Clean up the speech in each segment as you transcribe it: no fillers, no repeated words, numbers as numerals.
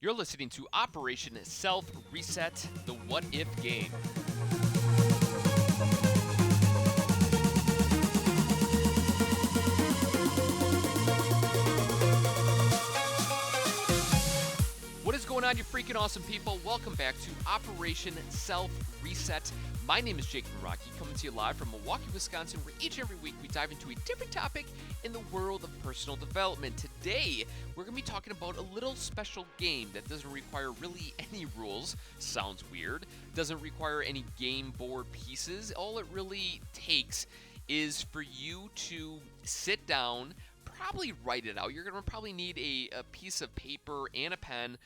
You're listening to Operation Self Reset, the What If game. What is going on, you freaking awesome people? Welcome back to Operation Self Reset. My name is Jake Rocky, coming to you live from Milwaukee, Wisconsin, where each and every week we dive into a different topic in the world of personal development. Today, we're going to be talking about a little special game that doesn't require really any rules. Sounds weird. Doesn't require any game board pieces. All it really takes is for you to sit down, probably write it out. You're going to probably need a piece of paper and a pen,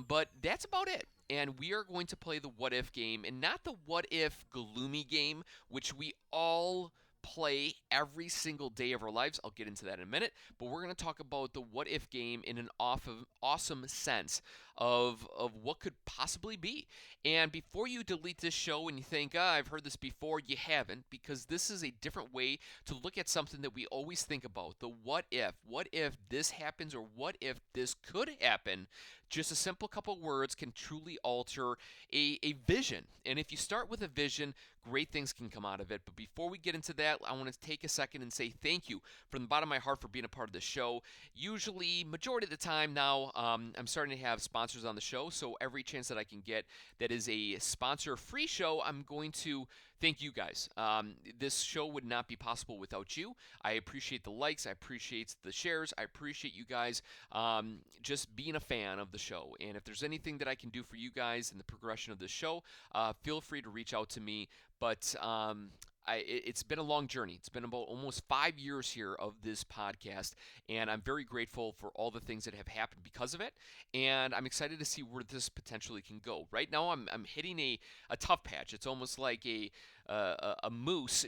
but that's about it. And we are going to play the what if game, and not the what if gloomy game, which we all play every single day of our lives. I'll get into that in a minute, but we're going to talk about the what if game in an awesome sense of what could possibly be. And before you delete this show and you think, I've heard this before, you haven't, because this is a different way to look at something that we always think about, the what if. What if this happens, or what if this could happen? Just a simple couple words can truly alter a vision. And if you start with a vision, great things can come out of it. But before we get into that, I want to take a second and say thank you from the bottom of my heart for being a part of the show. Usually, majority of the time now, I'm starting to have sponsors on the show. So every chance that I can get that is a sponsor-free show, I'm going to thank you guys. This show would not be possible without you. I appreciate the likes. I appreciate the shares. I appreciate you guys just being a fan of the show. And if there's anything that I can do for you guys in the progression of the show, feel free to reach out to me. But it's been a long journey. It's been about almost 5 years here of this podcast, and I'm very grateful for all the things that have happened because of it. And I'm excited to see where this potentially can go. Right now, I'm hitting a tough patch. It's almost like a moose,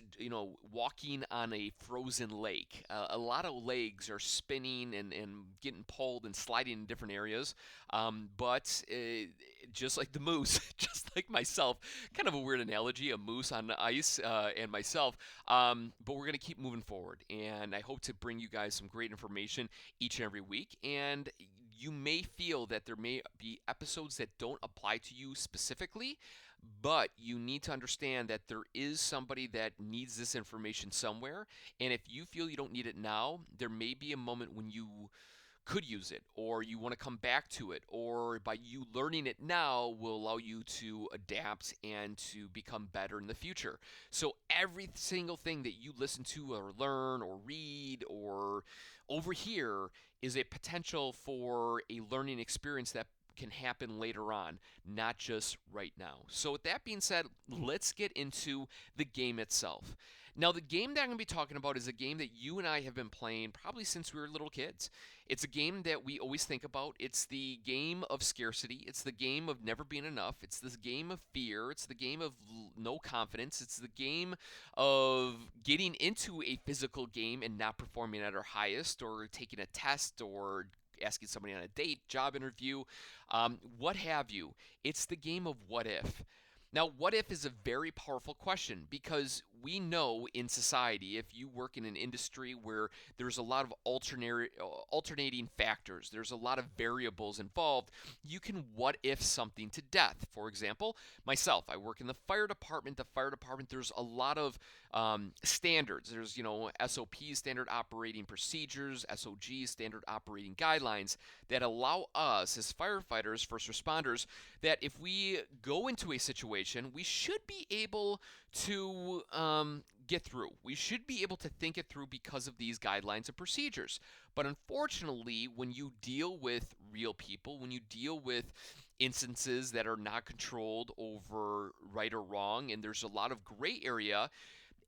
walking on a frozen lake. A lot of legs are spinning and getting pulled and sliding in different areas. But just like the moose, just like myself, kind of a weird analogy, a moose on the ice and myself. But we're going to keep moving forward. And I hope to bring you guys some great information each and every week. And you may feel that there may be episodes that don't apply to you specifically, but you need to understand that there is somebody that needs this information somewhere. And if you feel you don't need it now, there may be a moment when you could use it, or you want to come back to it, or by you learning it now will allow you to adapt and to become better in the future. So every single thing that you listen to or learn or read or overhear is a potential for a learning experience that can happen later on, not just right now. So, with that being said, let's get into the game itself. Now, the game that I'm going to be talking about is a game that you and I have been playing probably since we were little kids. It's a game that we always think about. It's the game of scarcity. It's the game of never being enough. It's this game of fear. It's the game of no confidence. It's the game of getting into a physical game and not performing at our highest, or taking a test, or asking somebody on a date, job interview, what have you. It's the game of what if. Now, what if is a very powerful question, because we know in society, if you work in an industry where there's a lot of alternating factors, there's a lot of variables involved, you can what if something to death. For example, myself, I work in the fire department. The fire department, there's a lot of standards. There's, SOPs, standard operating procedures, SOGs, standard operating guidelines, that allow us as firefighters, first responders, that if we go into a situation, we should be able to get through. We should be able to think it through because of these guidelines and procedures. But unfortunately, when you deal with real people, when you deal with instances that are not controlled over right or wrong, and there's a lot of gray area,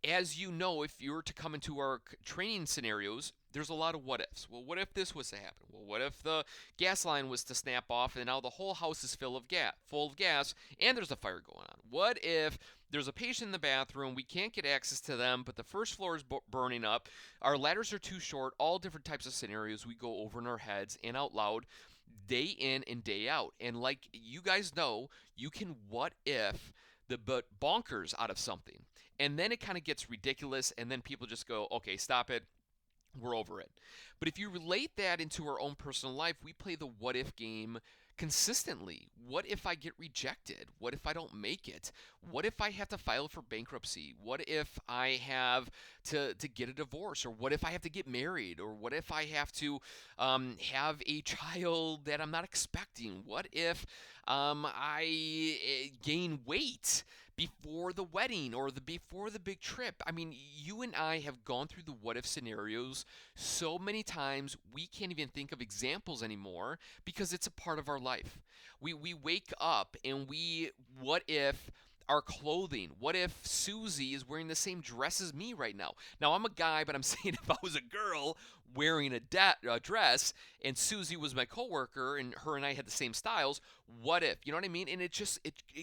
as you know, if you were to come into our training scenarios, there's a lot of what ifs. Well, what if this was to happen? Well, what if the gas line was to snap off and now the whole house is full of gas and there's a fire going on? What if there's a patient in the bathroom, we can't get access to them, but the first floor is burning up, our ladders are too short, all different types of scenarios we go over in our heads and out loud day in and day out. And like you guys know, you can what if the bonkers out of something. And then it kind of gets ridiculous, and then people just go, okay, stop it. We're over it. But if you relate that into our own personal life, we play the what if game consistently? What if I get rejected? What if I don't make it? What if I have to file for bankruptcy? What if I have to get a divorce? Or what if I have to get married? Or what if I have to have a child that I'm not expecting? What if I gain weight before the wedding or before the big trip? I mean, you and I have gone through the what if scenarios so many times we can't even think of examples anymore because it's a part of our life. We wake up and we what if our clothing. What if Susie is wearing the same dress as me right now? Now, I'm a guy, but I'm saying if I was a girl wearing a dress and Susie was my coworker and her and I had the same styles, what if? You know what I mean? And it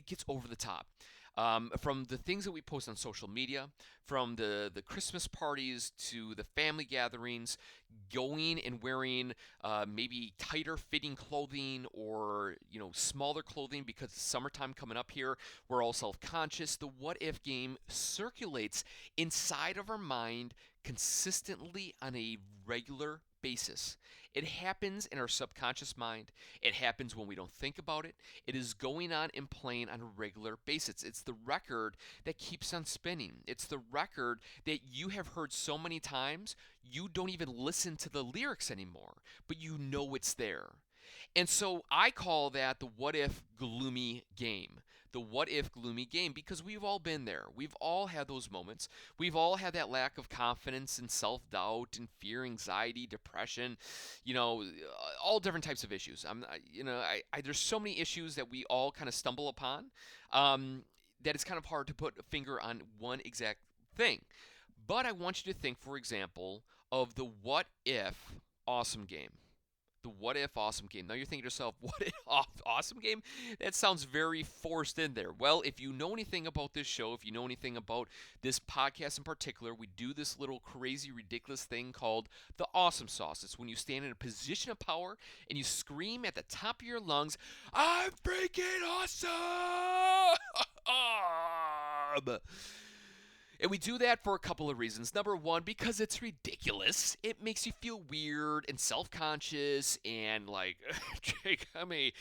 gets over the top. From the things that we post on social media, from the Christmas parties to the family gatherings, going and wearing maybe tighter fitting clothing or smaller clothing because it's summertime coming up here. We're all self-conscious. The what if game circulates inside of our mind consistently on a regular basis. It happens in our subconscious mind. It happens when we don't think about it. It is going on and playing on a regular basis. It's the record that keeps on spinning. It's the record that you have heard so many times, you don't even listen to the lyrics anymore, but you know it's there. And so I call that the what if gloomy game. The what if gloomy game because we've all been there. We've all had those moments. We've all had that lack of confidence and self doubt and fear, anxiety, depression, all different types of issues. There's so many issues that we all kind of stumble upon that it's kind of hard to put a finger on one exact thing. But I want you to think, for example, of the what if awesome game. The what if awesome game. Now you're thinking to yourself, what if awesome game? That sounds very forced in there. Well, if you know anything about this show, if you know anything about this podcast in particular, we do this little crazy, ridiculous thing called the awesome sauce. It's when you stand in a position of power and you scream at the top of your lungs, I'm freaking awesome! And we do that for a couple of reasons. Number one, because it's ridiculous. It makes you feel weird and self-conscious and like, Jake, I make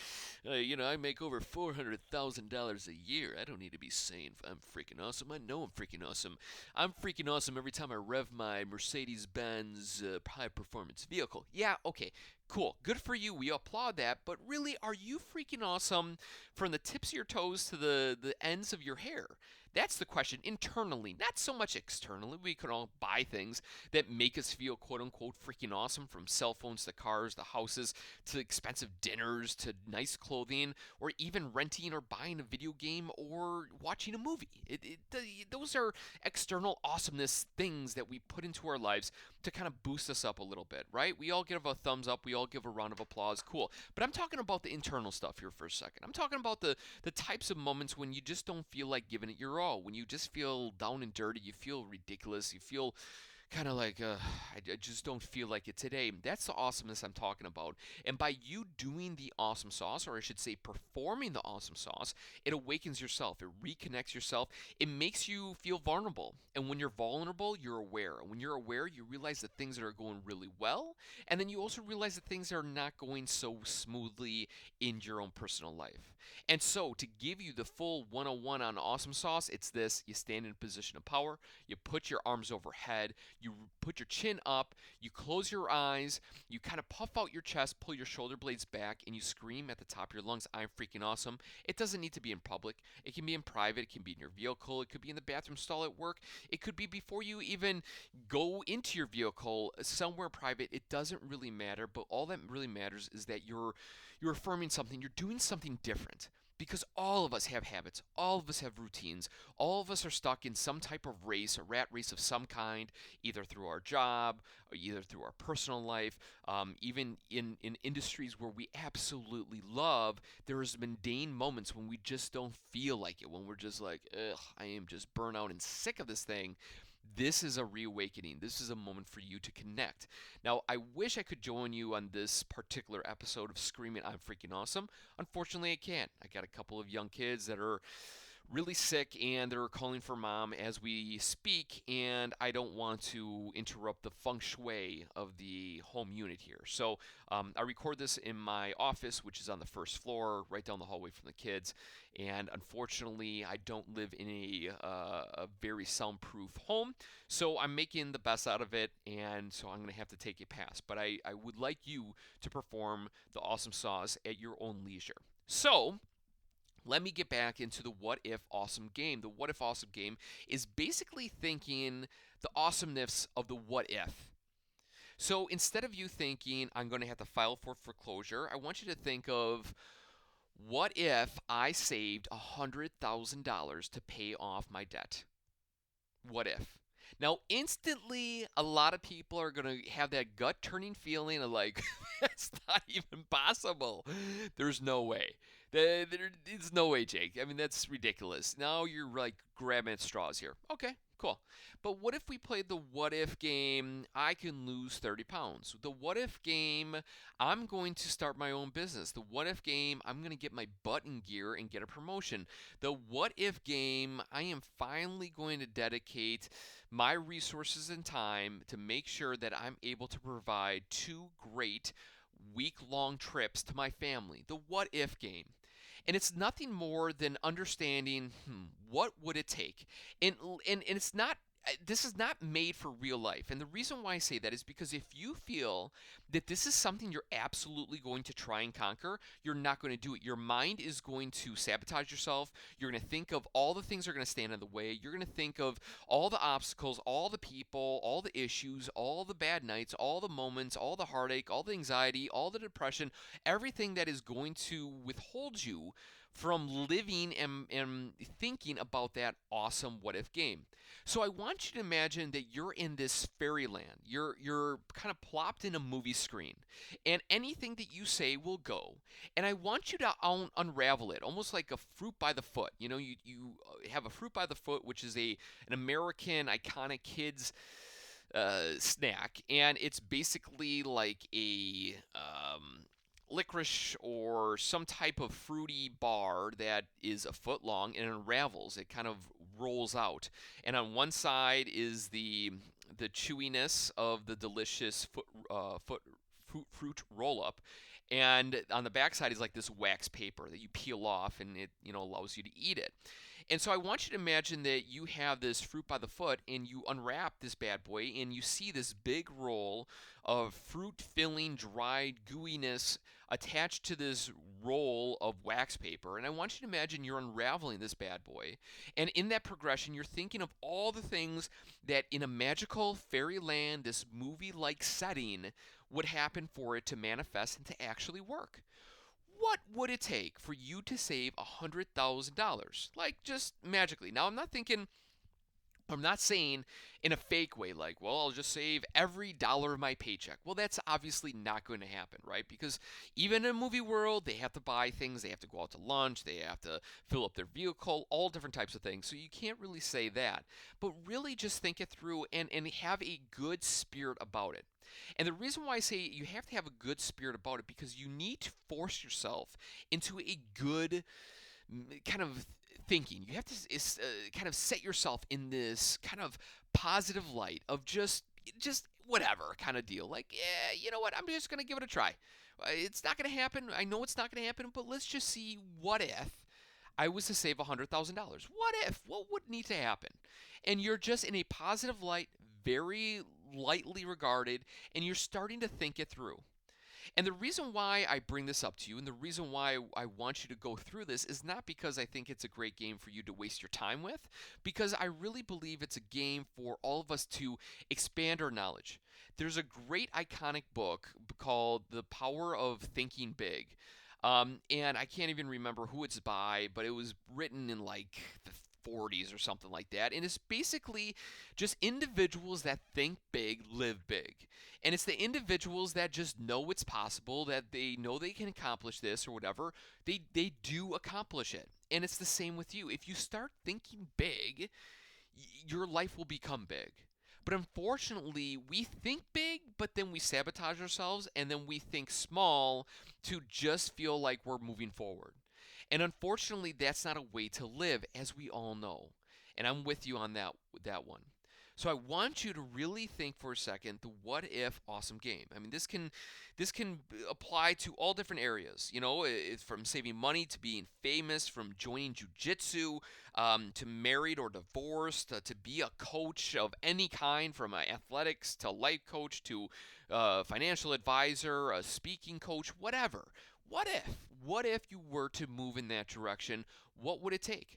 over $400,000 a year. I don't need to be saying I'm freaking awesome. I know I'm freaking awesome. I'm freaking awesome every time I rev my Mercedes-Benz high-performance vehicle. Yeah, okay, cool. Good for you. We applaud that. But really, are you freaking awesome from the tips of your toes to the ends of your hair? That's the question internally, not so much externally. We can all buy things that make us feel quote unquote freaking awesome, from cell phones to cars to houses to expensive dinners to nice clothing, or even renting or buying a video game or watching a movie. Those are external awesomeness things that we put into our lives to kind of boost us up a little bit, right? We all give a thumbs up, we all give a round of applause, cool. But I'm talking about the internal stuff here for a second. I'm talking about the types of moments when you just don't feel like giving it your all. When you just feel down and dirty, you feel ridiculous, you feel kind of like, I just don't feel like it today. That's the awesomeness I'm talking about. And by you doing the awesome sauce, or I should say performing the awesome sauce, it awakens yourself. It reconnects yourself. It makes you feel vulnerable. And when you're vulnerable, you're aware. And when you're aware, you realize the things that are going really well. And then you also realize that things are not going so smoothly in your own personal life. And so to give you the full 101 on awesome sauce, it's this. You stand in a position of power. You put your arms overhead. You put your chin up, you close your eyes, you kind of puff out your chest, pull your shoulder blades back, and you scream at the top of your lungs, I'm freaking awesome. It doesn't need to be in public. It can be in private. It can be in your vehicle. It could be in the bathroom stall at work. It could be before you even go into your vehicle somewhere private. It doesn't really matter, but all that really matters is that you're affirming something. You're doing something different. Because all of us have habits, all of us have routines, all of us are stuck in some type of race, a rat race of some kind, either through our job, or either through our personal life, even in industries where we absolutely love, there's mundane moments when we just don't feel like it, when we're just like, ugh, I am just burnt out and sick of this thing. This is a reawakening. This is a moment for you to connect. Now, I wish I could join you on this particular episode of Screaming I'm Freaking Awesome. Unfortunately, I can't. I got a couple of young kids that are really sick and they're calling for mom as we speak, and I don't want to interrupt the feng shui of the home unit here. So I record this in my office, which is on the first floor, right down the hallway from the kids. And unfortunately, I don't live in a very soundproof home, so I'm making the best out of it, and so I'm going to have to take a pass. But I would like you to perform the awesome sauce at your own leisure. So, let me get back into the what if awesome game. The what if awesome game is basically thinking the awesomeness of the what if. So instead of you thinking, I'm going to have to file for foreclosure, I want you to think of what if I saved $100,000 to pay off my debt? What if? Now, instantly, a lot of people are going to have that gut turning feeling of like, that's not even possible. There's no way. There's no way, Jake. I mean, that's ridiculous. Now you're like grabbing at straws here. Okay, cool. But what if we played the what if game? I can lose 30 pounds. The what if game, I'm going to start my own business. The what if game, I'm going to get my butt in gear and get a promotion. The what if game, I am finally going to dedicate my resources and time to make sure that I'm able to provide two great week-long trips to my family. The what if game. And it's nothing more than understanding what would it take. And it's not, this is not made for real life. And the reason why I say that is because if you feel that this is something you're absolutely going to try and conquer, you're not going to do it. Your mind is going to sabotage yourself. You're going to think of all the things that are going to stand in the way. You're going to think of all the obstacles, all the people, all the issues, all the bad nights, all the moments, all the heartache, all the anxiety, all the depression, everything that is going to withhold you from living and thinking about that awesome what if game. So I want you to imagine that you're in this fairyland. You're kind of plopped in a movie screen, and anything that you say will go. And I want you to unravel it, almost like a fruit by the foot. You know, you have a fruit by the foot, which is an American iconic kids snack, and it's basically like a licorice or some type of fruity bar that is a foot long and unravels. It kind of rolls out, and on one side is the chewiness of the delicious fruit roll up, and on the backside is like this wax paper that you peel off, and it allows you to eat it. And so I want you to imagine that you have this fruit by the foot, and you unwrap this bad boy, and you see this big roll of fruit filling, dried gooiness attached to this roll of wax paper. And I want you to imagine you're unraveling this bad boy. And in that progression, you're thinking of all the things that in a magical fairyland, this movie like setting, would happen for it to manifest and to actually work. What would it take for you to save $100,000? Like just magically. Now, I'm not saying in a fake way, like, well, I'll just save every dollar of my paycheck. Well, that's obviously not going to happen, right? Because even in a movie world, they have to buy things, they have to go out to lunch, they have to fill up their vehicle, all different types of things. So you can't really say that. But really just think it through and have a good spirit about it. And the reason why I say you have to have a good spirit about it, because you need to force yourself into a good kind of thinking. You have to kind of set yourself in this kind of positive light of just whatever kind of deal. Like, yeah, you know what? I'm just going to give it a try. It's not going to happen. I know it's not going to happen, but let's just see what if I was to save $100,000. What if? What would need to happen? And you're just in a positive light, very lightly regarded, and you're starting to think it through. And the reason why I bring this up to you and the reason why I want you to go through this is not because I think it's a great game for you to waste your time with, because I really believe it's a game for all of us to expand our knowledge. There's a great iconic book called The Power of Thinking Big. And I can't even remember who it's by, but it was written in like the 40s or something like that. And it's basically just individuals that think big, live big. And it's the individuals that just know it's possible, that they know they can accomplish this or whatever. They do accomplish it. And it's the same with you. If you start thinking big, your life will become big. But unfortunately, we think big, but then we sabotage ourselves, and then we think small to just feel like we're moving forward. And unfortunately, that's not a way to live, as we all know. And I'm with you on that one. So I want you to really think for a second the what if awesome game. I mean, this can apply to all different areas. It's from saving money to being famous, from joining jujitsu, to married or divorced, to be a coach of any kind, from athletics to life coach to financial advisor, a speaking coach, whatever. What if you were to move in that direction? What would it take?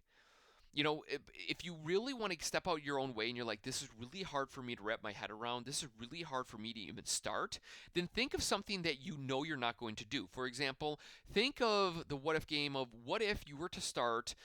If you really want to step out your own way and you're like, this is really hard for me to wrap my head around, this is really hard for me to even start, then think of something that you know you're not going to do. For example, think of the what if game of what if you were to start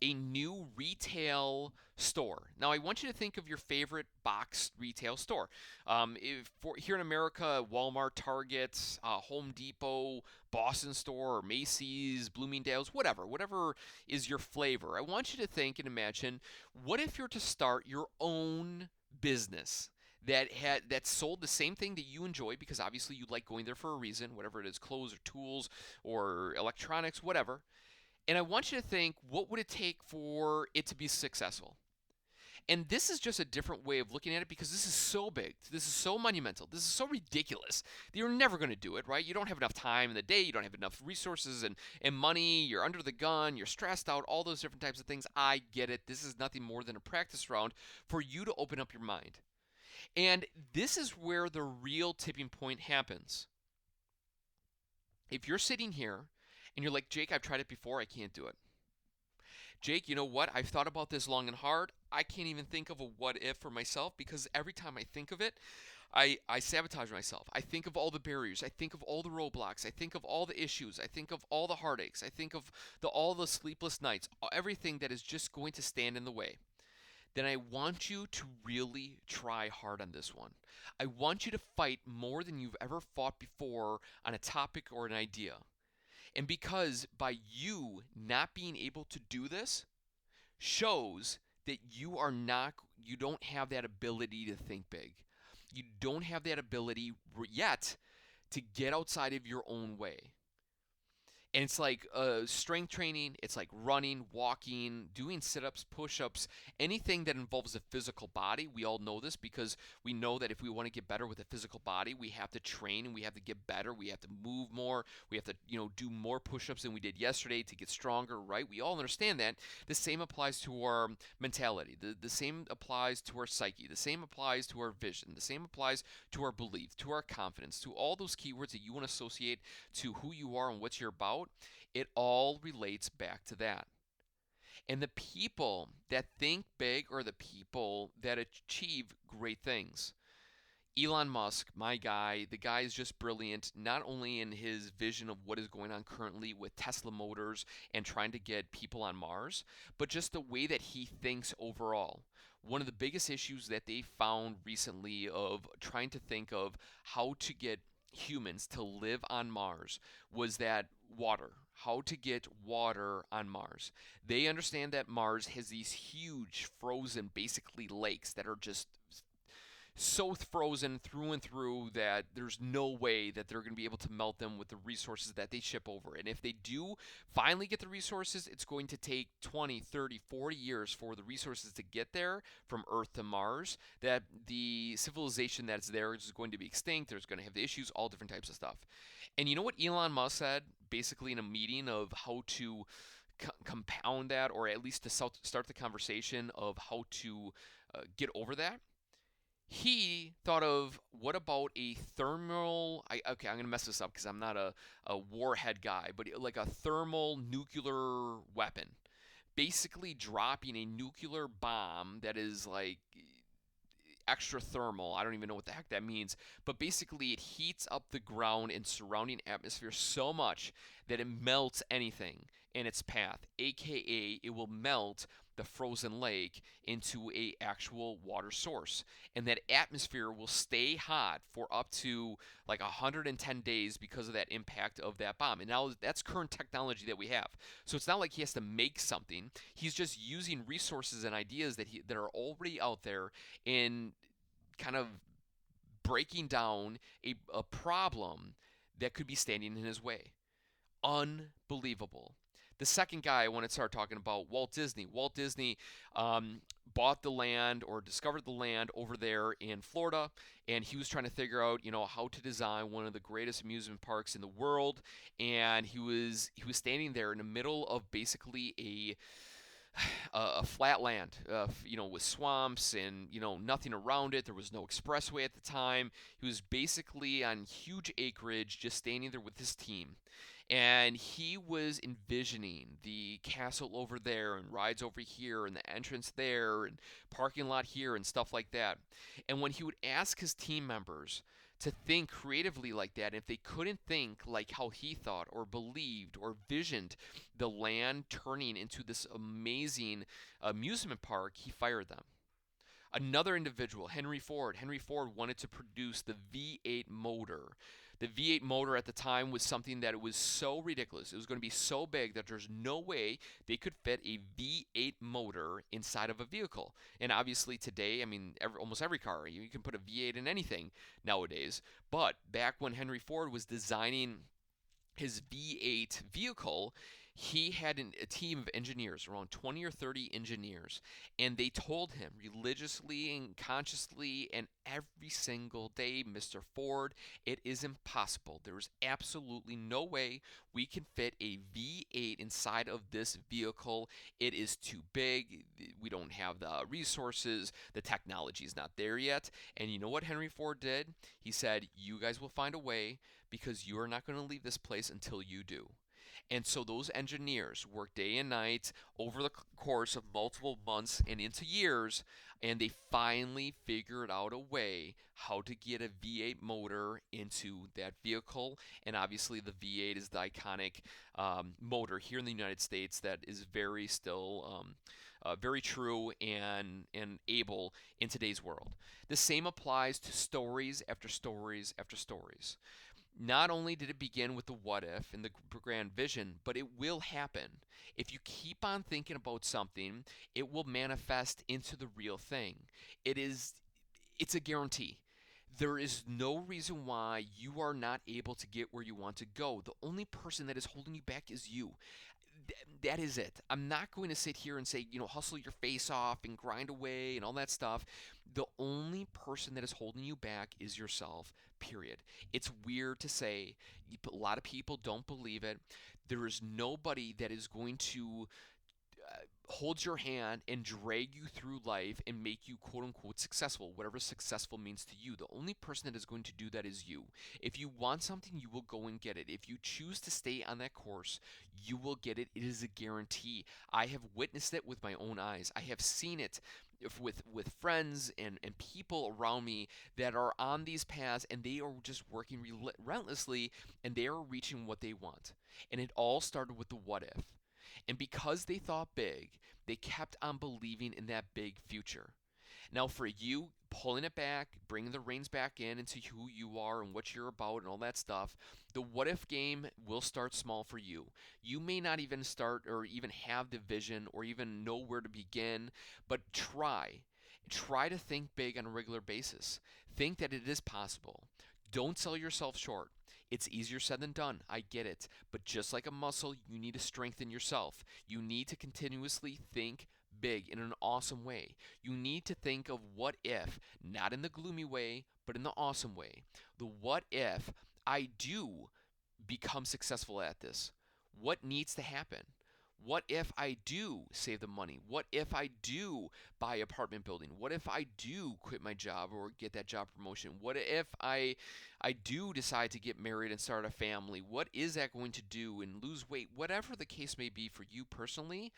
a new retail store. Now, I want you to think of your favorite box retail store. Here in America, Walmart, Target, Home Depot, Boston Store, or Macy's, Bloomingdale's, whatever is your flavor. I want you to think and imagine, what if you're to start your own business that sold the same thing that you enjoy, because obviously you like going there for a reason, whatever it is, clothes or tools or electronics, whatever. And I want you to think, what would it take for it to be successful? And this is just a different way of looking at it, because this is so big. This is so monumental. This is so ridiculous that you're never going to do it, right? You don't have enough time in the day. You don't have enough resources and money. You're under the gun. You're stressed out. All those different types of things. I get it. This is nothing more than a practice round for you to open up your mind. And this is where the real tipping point happens. If you're sitting here and you're like, Jake, I've tried it before, I can't do it. Jake, you know what? I've thought about this long and hard. I can't even think of a what if for myself, because every time I think of it, I sabotage myself. I think of all the barriers. I think of all the roadblocks. I think of all the issues. I think of all the heartaches. I think of all the sleepless nights, everything that is just going to stand in the way. Then I want you to really try hard on this one. I want you to fight more than you've ever fought before on a topic or an idea. And because by you not being able to do this shows that you don't have that ability to think big. You don't have that ability yet to get outside of your own way. And it's like strength training, it's like running, walking, doing sit ups, push ups, anything that involves a physical body. We all know this, because we know that if we want to get better with a physical body, we have to train and we have to get better. We have to move more. We have to, do more push ups than we did yesterday to get stronger, right? We all understand that. The same applies to our mentality, the same applies to our psyche, the same applies to our vision, the same applies to our belief, to our confidence, to all those keywords that you want to associate to who you are and what you're about. It all relates back to that. And the people that think big are the people that achieve great things. Elon Musk, my guy, the guy is just brilliant, not only in his vision of what is going on currently with Tesla Motors and trying to get people on Mars, but just the way that he thinks overall. One of the biggest issues that they found recently of trying to think of how to get humans to live on Mars was that water. How to get water on Mars. They understand that Mars has these huge frozen, basically lakes that are just so frozen through and through that there's no way that they're going to be able to melt them with the resources that they ship over. And if they do finally get the resources, it's going to take 20, 30, 40 years for the resources to get there from Earth to Mars, that the civilization that's there is going to be extinct. There's going to have the issues, all different types of stuff. And you know what Elon Musk said basically in a meeting of how to compound that, or at least to start the conversation of how to get over that? He thought of, what about a thermal, okay, I'm going to mess this up because I'm not a warhead guy, but like a thermal nuclear weapon. Basically dropping a nuclear bomb that is like extra thermal. I don't even know what the heck that means, but basically it heats up the ground and surrounding atmosphere so much that it melts anything in its path, aka it will melt the frozen lake into a actual water source, and that atmosphere will stay hot for up to like 110 days because of that impact of that bomb. And now that's current technology that we have, so it's not like he has to make something. He's just using resources and ideas that are already out there in kind of breaking down a problem that could be standing in his way. Unbelievable. The second guy I want to start talking about, Walt Disney. Walt Disney bought the land or discovered the land over there in Florida, and he was trying to figure out, how to design one of the greatest amusement parks in the world. And he was standing there in the middle of basically a flat land, with swamps and nothing around it. There was no expressway at the time. He was basically on huge acreage, just standing there with his team, and he was envisioning the castle over there and rides over here and the entrance there and parking lot here and stuff like that. And when he would ask his team members to think creatively like that, if they couldn't think like how he thought or believed or visioned the land turning into this amazing amusement park, he fired them. Another individual, Henry Ford. Henry Ford wanted to produce the V8 motor. The V8 motor at the time was something that it was so ridiculous. It was going to be so big that there's no way they could fit a V8 motor inside of a vehicle. And obviously today, I mean, almost every car, you can put a V8 in anything nowadays. But back when Henry Ford was designing his V8 vehicle, he had a team of engineers, around 20 or 30 engineers, and they told him religiously and consciously and every single day, Mr. Ford, it is impossible. There is absolutely no way we can fit a V8 inside of this vehicle. It is too big. We don't have the resources. The technology is not there yet. And you know what Henry Ford did? He said, "You guys will find a way because you are not going to leave this place until you do." And so those engineers worked day and night over the course of multiple months and into years, and they finally figured out a way how to get a V8 motor into that vehicle. And obviously, the V8 is the iconic motor here in the United States that is very still very true and able in today's world. The same applies to stories after stories after stories. Not only did it begin with the what if and the grand vision, but it will happen. If you keep on thinking about something, it will manifest into the real thing. It's a guarantee. There is no reason why you are not able to get where you want to go. The only person that is holding you back is you. That is it. I'm not going to sit here and say, hustle your face off and grind away and all that stuff. The only person that is holding you back is yourself, period. It's weird to say. A lot of people don't believe it. There is nobody that is going to hold your hand and drag you through life and make you quote unquote successful, whatever successful means to you. The only person that is going to do that is you. If you want something, you will go and get it. If you choose to stay on that course, you will get it. It is a guarantee. I have witnessed it with my own eyes. I have seen it with friends and people around me that are on these paths, and they are just working relentlessly, and they are reaching what they want. And it all started with the what if. And because they thought big, they kept on believing in that big future. Now, for you, pulling it back, bringing the reins back in into who you are and what you're about and all that stuff, the what if game will start small for you. You may not even start or even have the vision or even know where to begin, but try. Try to think big on a regular basis. Think that it is possible. Don't sell yourself short. It's easier said than done. I get it. But just like a muscle, you need to strengthen yourself. You need to continuously think big in an awesome way. You need to think of what if, not in the gloomy way, but in the awesome way. The what if I do become successful at this? What needs to happen? What if I do save the money? What if I do buy an apartment building? What if I do quit my job or get that job promotion? What if I do decide to get married and start a family? What is that going to do and lose weight? Whatever the case may be for you personally,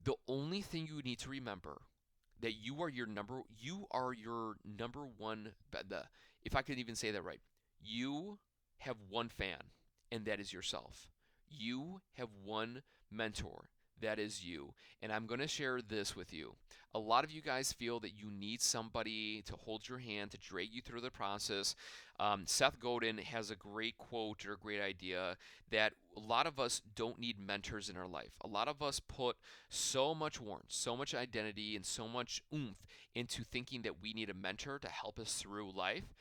the only thing you need to remember that you are your number one if I could even say that right. You have one fan, and that is yourself. You have one mentor, that is you. And I'm going to share this with you. A lot of you guys feel that you need somebody to hold your hand, to drag you through the process. Seth Godin has a great quote or a great idea that a lot of us don't need mentors in our life. A lot of us put so much warmth, so much identity, and so much oomph into thinking that we need a mentor to help us through life.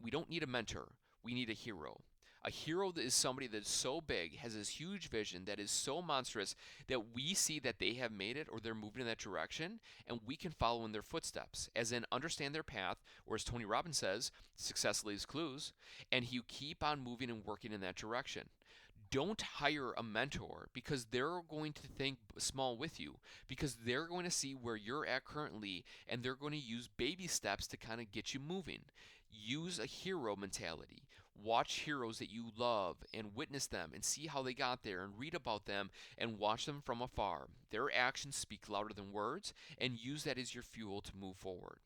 We don't need a mentor. We need a hero. A hero is somebody that's so big, has this huge vision that is so monstrous that we see that they have made it or they're moving in that direction, and we can follow in their footsteps, as in understand their path, or as Tony Robbins says, success leaves clues, and you keep on moving and working in that direction. Don't hire a mentor because they're going to think small with you, because they're going to see where you're at currently and they're going to use baby steps to kind of get you moving. Use a hero mentality. Watch heroes that you love and witness them and see how they got there and read about them and watch them from afar. Their actions speak louder than words, and use that as your fuel to move forward.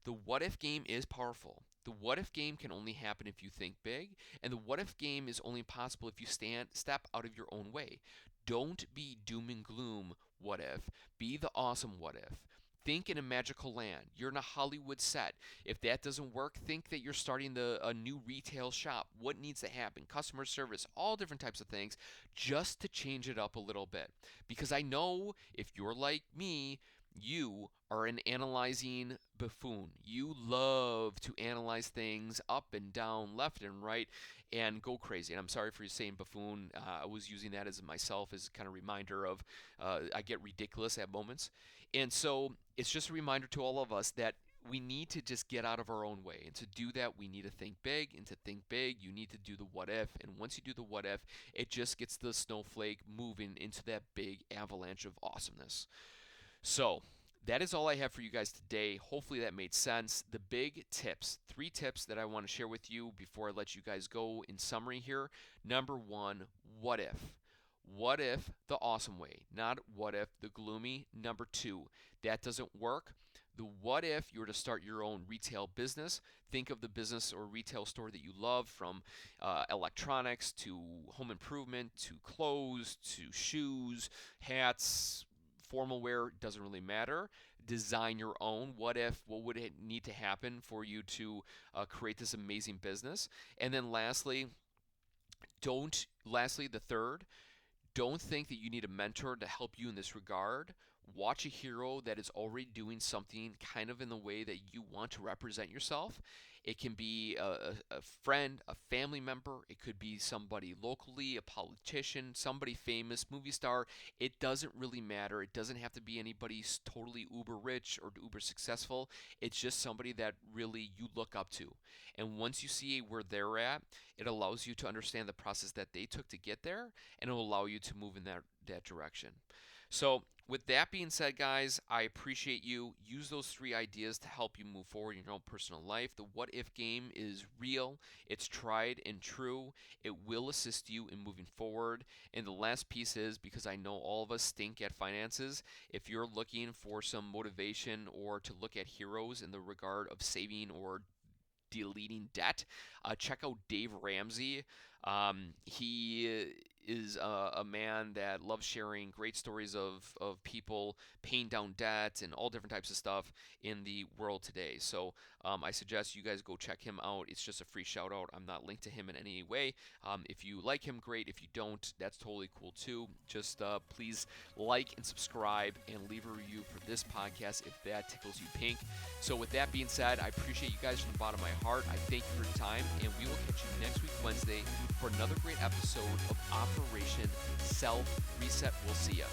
The what if game is powerful. The what if game can only happen if you think big, and the what if game is only possible if you step out of your own way. Don't be doom and gloom what if, be the awesome what if. Think in a magical land. You're in a Hollywood set. If that doesn't work, think that you're starting a new retail shop. What needs to happen? Customer service, all different types of things, just to change it up a little bit. Because I know if you're like me, you are an analyzing buffoon. You love to analyze things up and down, left and right, and go crazy. And I'm sorry for saying buffoon. I was using that as myself as kind of reminder of I get ridiculous at moments. And so it's just a reminder to all of us that we need to just get out of our own way. And to do that, we need to think big. And to think big, you need to do the what if. And once you do the what if, it just gets the snowflake moving into that big avalanche of awesomeness. So, that is all I have for you guys today. Hopefully that made sense. The big tips, 3 tips that I want to share with you before I let you guys go in summary here. Number 1, what if? What if the awesome way, not what if the gloomy? Number 2, that doesn't work. The what if you were to start your own retail business? Think of the business or retail store that you love, from electronics to home improvement to clothes to shoes, hats, formal wear, doesn't really matter. Design your own. What would it need to happen for you to create this amazing business? And then the third, don't think that you need a mentor to help you in this regard. Watch a hero that is already doing something kind of in the way that you want to represent yourself. It can be a friend, a family member. It could be somebody locally, a politician, somebody famous, movie star. It doesn't really matter. It doesn't have to be anybody totally uber rich or uber successful. It's just somebody that really you look up to. And once you see where they're at, it allows you to understand the process that they took to get there, and it will allow you to move in that direction. So, with that being said, guys, I appreciate you. Use those 3 ideas to help you move forward in your own personal life. The what if game is real, it's tried and true. It will assist you in moving forward. And the last piece is, because I know all of us stink at finances, if you're looking for some motivation or to look at heroes in the regard of saving or deleting debt, check out Dave Ramsey. He is a man that loves sharing great stories of people paying down debt and all different types of stuff in the world today. So I suggest you guys go check him out. It's just a free shout out. I'm not linked to him in any way. If you like him, great. If you don't, that's totally cool too. Just please like and subscribe and leave a review for this podcast if that tickles you pink. So with that being said, I appreciate you guys from the bottom of my heart. I thank you for your time, and we will catch you next week, Wednesday, for another great episode of Operation Self Reset. We'll see ya.